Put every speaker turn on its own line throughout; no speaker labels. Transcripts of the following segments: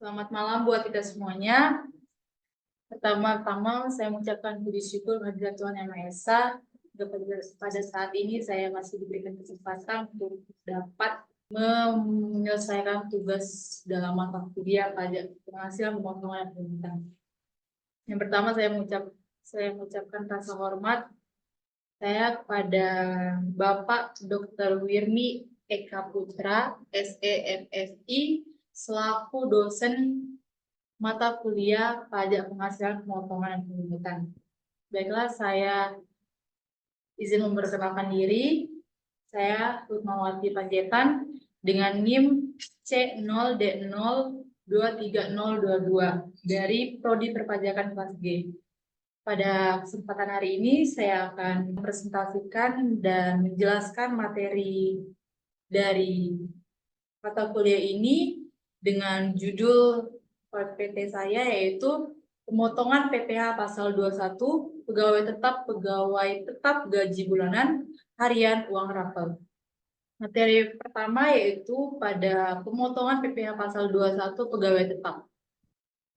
Selamat malam buat kita semuanya. Pertama-tama saya mengucapkan puji syukur kehadirat Tuhan Yang Maha Esa. Pada saat ini saya masih diberikan kesempatan untuk dapat menyelesaikan tugas dalam mata kuliah pada penghasilan pemotongan pemerintahan. Yang pertama saya mengucapkan rasa hormat saya kepada Bapak Dr. Wirmi Eka Putra, SEMFI, selaku dosen mata kuliah pajak penghasilan pemotongan dan pembibitan. Baiklah, saya izin memperkenalkan diri. Saya Rutmawati Panjaitan dengan NIM C0D02302 dari Prodi Perpajakan kelas G. Pada kesempatan hari ini saya akan mempresentasikan dan menjelaskan materi dari mata kuliah ini dengan judul PT saya, yaitu pemotongan PPh pasal 21 pegawai tetap gaji bulanan harian uang rapel. Materi pertama yaitu pada pemotongan PPh pasal 21 pegawai tetap.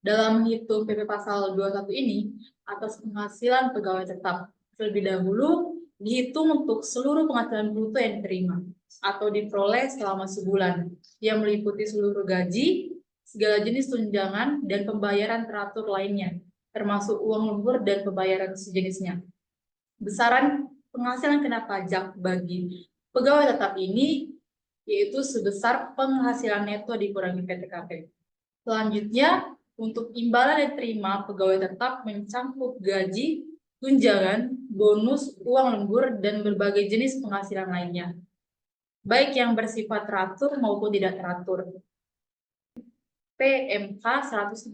Dalam menghitung PP pasal 21 ini atas penghasilan pegawai tetap, terlebih dahulu dihitung untuk seluruh penghasilan bruto yang diterima atau diperoleh selama sebulan, yang meliputi seluruh gaji, segala jenis tunjangan, dan pembayaran teratur lainnya, termasuk uang lembur dan pembayaran sejenisnya. Besaran penghasilan kena pajak bagi pegawai tetap ini yaitu sebesar penghasilan neto dikurangi PTKP. Selanjutnya, untuk imbalan yang diterima pegawai tetap mencakup gaji, tunjangan, bonus, uang lembur, dan berbagai jenis penghasilan lainnya, baik yang bersifat teratur maupun tidak teratur. PMK 168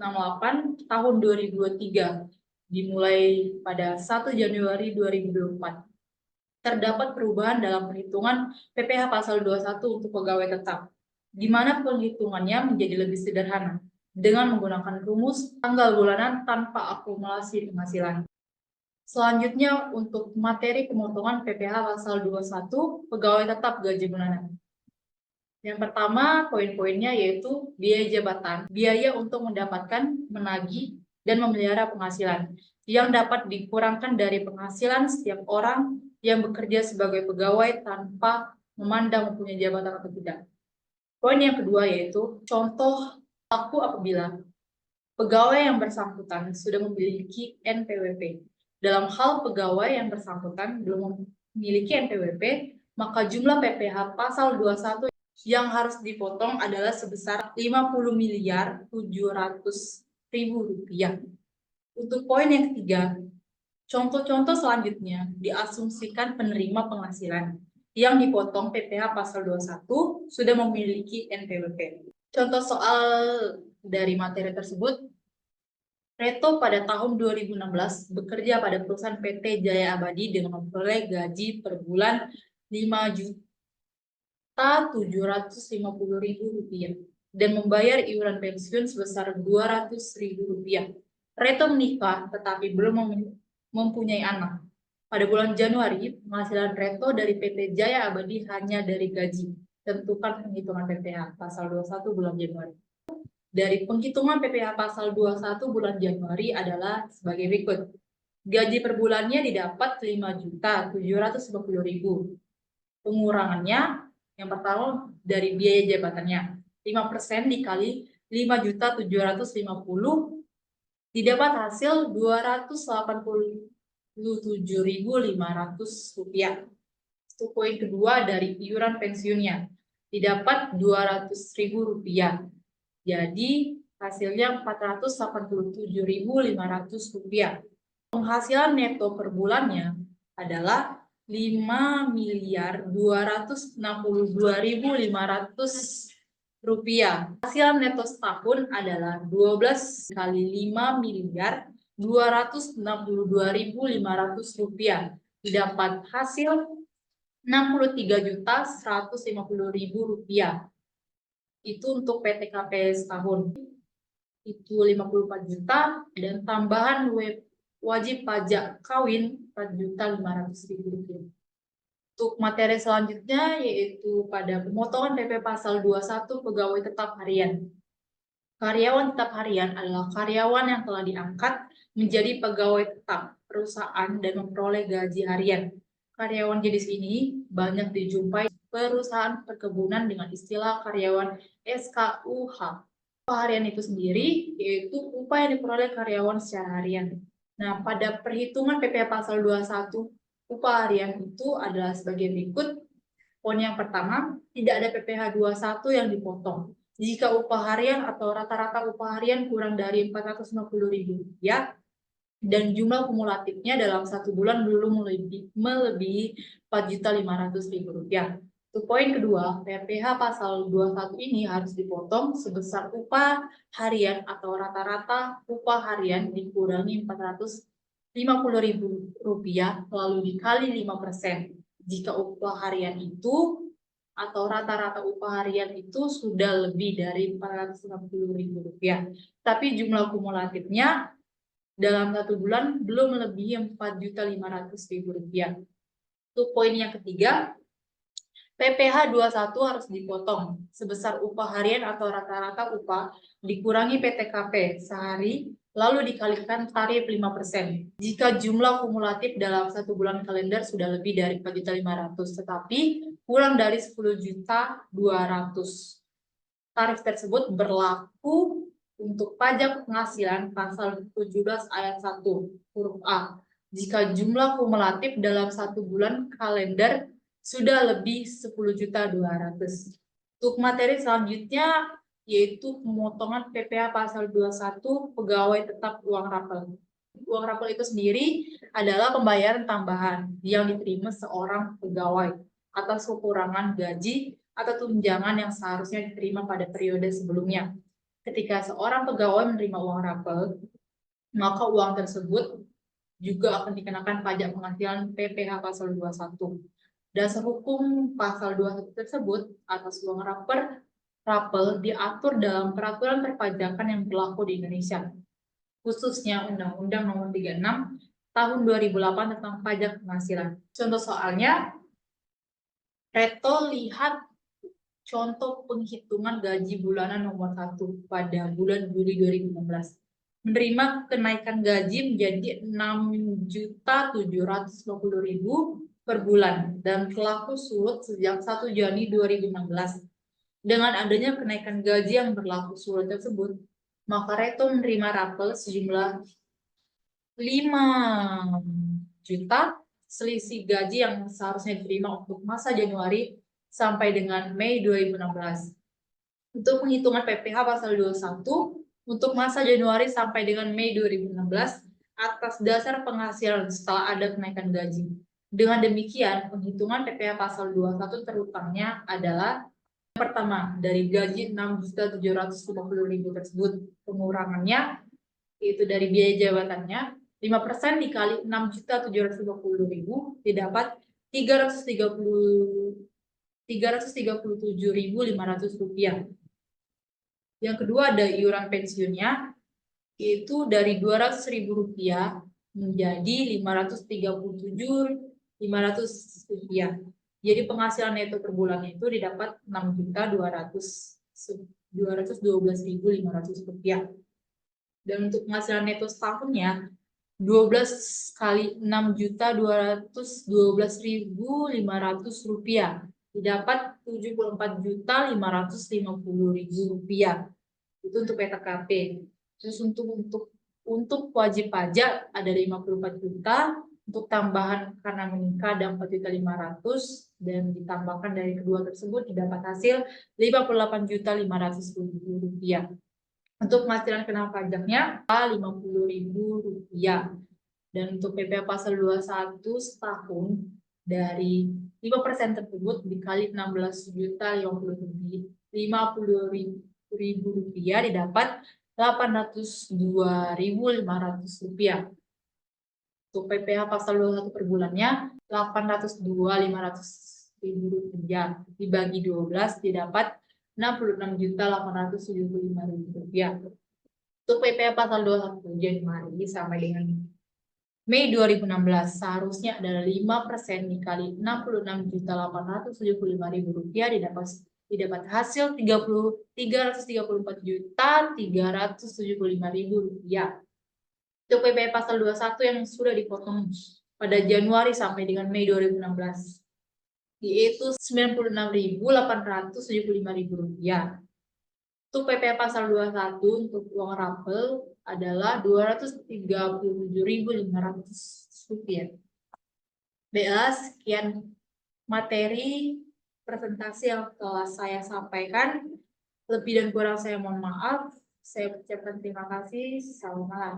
tahun 2023 dimulai pada 1 Januari 2024. Terdapat perubahan dalam perhitungan PPh pasal 21 untuk pegawai tetap, di mana perhitungannya menjadi lebih sederhana dengan menggunakan rumus tanggal bulanan tanpa akumulasi penghasilan. Selanjutnya, untuk materi pemotongan PPh pasal 21 pegawai tetap gaji bulanan. Yang pertama, poin-poinnya yaitu biaya jabatan, biaya untuk mendapatkan, menagih, dan memelihara penghasilan, yang dapat dikurangkan dari penghasilan setiap orang yang bekerja sebagai pegawai tanpa memandang mempunyai jabatan atau tidak. Poin yang kedua yaitu contoh berlaku apabila pegawai yang bersangkutan sudah memiliki NPWP. Dalam hal pegawai yang bersangkutan belum memiliki NPWP, maka jumlah PPh pasal 21 yang harus dipotong adalah sebesar 50.700.000 rupiah. Untuk poin yang ketiga, contoh-contoh selanjutnya diasumsikan penerima penghasilan yang dipotong PPh pasal 21 sudah memiliki NPWP. Contoh soal dari materi tersebut, Reto pada tahun 2016 bekerja pada perusahaan PT Jaya Abadi dengan memperoleh gaji per bulan 5.750.000 rupiah dan membayar iuran pensiun sebesar 200.000 rupiah. Reto menikah tetapi belum mempunyai anak. Pada bulan Januari, penghasilan Reto dari PT Jaya Abadi hanya dari gaji. Tentukan penghitungan PPh pasal 21 bulan Januari. Dari penghitungan PPh pasal 21 bulan Januari adalah sebagai berikut. Gaji per bulannya didapat 5.750.000. Pengurangannya yang pertama dari biaya jabatannya. 5% dikali 5.750 didapat hasil 287.500 rupiah. Itu poin kedua dari iuran pensiunnya. Didapat 200.000 rupiah. Jadi hasilnya 487.500 rupiah. Penghasilan neto per bulannya adalah 5.262.500 rupiah. Hasil neto setahun adalah 12 kali 5.262.500 rupiah. Didapat hasil 63.150.000 rupiah. Itu untuk PTKP setahun. Itu 54 juta dan tambahan wajib pajak kawin 4.500.000 rupiah. Untuk materi selanjutnya yaitu pada pemotongan PP pasal 21 pegawai tetap harian. Karyawan tetap harian adalah karyawan yang telah diangkat menjadi pegawai tetap perusahaan dan memperoleh gaji harian. Karyawan jenis ini banyak dijumpai perusahaan perkebunan dengan istilah karyawan SKUH. Upah harian itu sendiri yaitu upah yang diperoleh karyawan secara harian. Nah, pada perhitungan PPh pasal 21, upah harian itu adalah sebagai berikut. Poin yang pertama, tidak ada PPh 21 yang dipotong. Jika upah harian atau rata-rata upah harian kurang dari Rp450.000 dan jumlah kumulatifnya dalam satu bulan belum melebihi Rp4.500.000. Untuk poin kedua, PPh pasal 21 ini harus dipotong sebesar upah harian atau rata-rata upah harian dikurangi Rp450.000 lalu dikali 5%. Jika upah harian itu atau rata-rata upah harian itu sudah lebih dari Rp450.000, tapi jumlah kumulatifnya dalam satu bulan belum melebihi Rp4.500.000. Untuk poin yang ketiga, PPh 21 harus dipotong sebesar upah harian atau rata-rata upah dikurangi PTKP sehari lalu dikalikan tarif 5%. Jika jumlah kumulatif dalam satu bulan kalender sudah lebih dari 4.500.000 tetapi kurang dari 10.200.000. Tarif tersebut berlaku untuk pajak penghasilan pasal 17 ayat 1 huruf A. Jika jumlah kumulatif dalam satu bulan kalender sudah lebih 10.200.000. Untuk materi selanjutnya yaitu pemotongan PPh pasal 21 pegawai tetap uang rapel. Uang rapel itu sendiri adalah pembayaran tambahan yang diterima seorang pegawai atas kekurangan gaji atau tunjangan yang seharusnya diterima pada periode sebelumnya. Ketika seorang pegawai menerima uang rapel, maka uang tersebut juga akan dikenakan pajak penghasilan PPh pasal 21. Dasar hukum pasal 21 tersebut atas uang rapel diatur dalam peraturan perpajakan yang berlaku di Indonesia, khususnya Undang-Undang Nomor 36 Tahun 2008 tentang pajak penghasilan. Contoh soalnya, Reto lihat contoh penghitungan gaji bulanan nomor 1 pada bulan Juli 2016. Menerima kenaikan gaji menjadi Rp6.750.000 per bulan dan berlaku surut sejak 1 Juni 2016. Dengan adanya kenaikan gaji yang berlaku surut tersebut, maka Reto menerima rapel sejumlah 5 juta selisih gaji yang seharusnya diterima untuk masa Januari sampai dengan Mei 2016. Untuk penghitungan PPh pasal 21 untuk masa Januari sampai dengan Mei 2016 atas dasar penghasilan setelah ada kenaikan gaji. Dengan demikian, penghitungan PPh pasal 21 terutangnya adalah yang pertama, dari gaji Rp6.750.000 tersebut, pengurangannya yaitu dari biaya jabatannya 5% dikali Rp6.750.000 didapat Rp337.500. Yang kedua ada iuran pensiunnya, yaitu dari Rp200.000 menjadi Rp537.500. Jadi penghasilan neto per bulannya itu didapat Rp6.212.500. Dan untuk penghasilan neto setahunnya 12 kali Rp6.212.500 didapat Rp74.550.000. Itu untuk PTKP. Terus untuk wajib pajak ada 54 juta, untuk tambahan karena menikah ada 4.500.000 dan ditambahkan dari kedua tersebut didapat hasil Rp58.500.000. Untuk penghasilan kena pajaknya Rp50.000. Dan untuk PPh pasal 21 setahun dari 5% tersebut dikali Rp50.000 didapat Rp802.500. Untuk PPh pasal 21 per bulannya Rp802.500 dibagi 12 didapat Rp66.875.000. Untuk PPh pasal 21 Januari sampai dengan Mei 2016 seharusnya adalah 5% dikali Rp66.875.000 didapat didapat hasil Rp334.375.000. Itu PPh pasal 21 yang sudah dipotong pada Januari sampai dengan Mei 2016, yaitu Rp96.875.000. Untuk PPh pasal 21 untuk uang rapel adalah Rp237.500. Baiklah, sekian materi presentasi yang telah saya sampaikan. Lebih dan kurang saya mohon maaf. Saya ucapkan terima kasih. Selamat malam.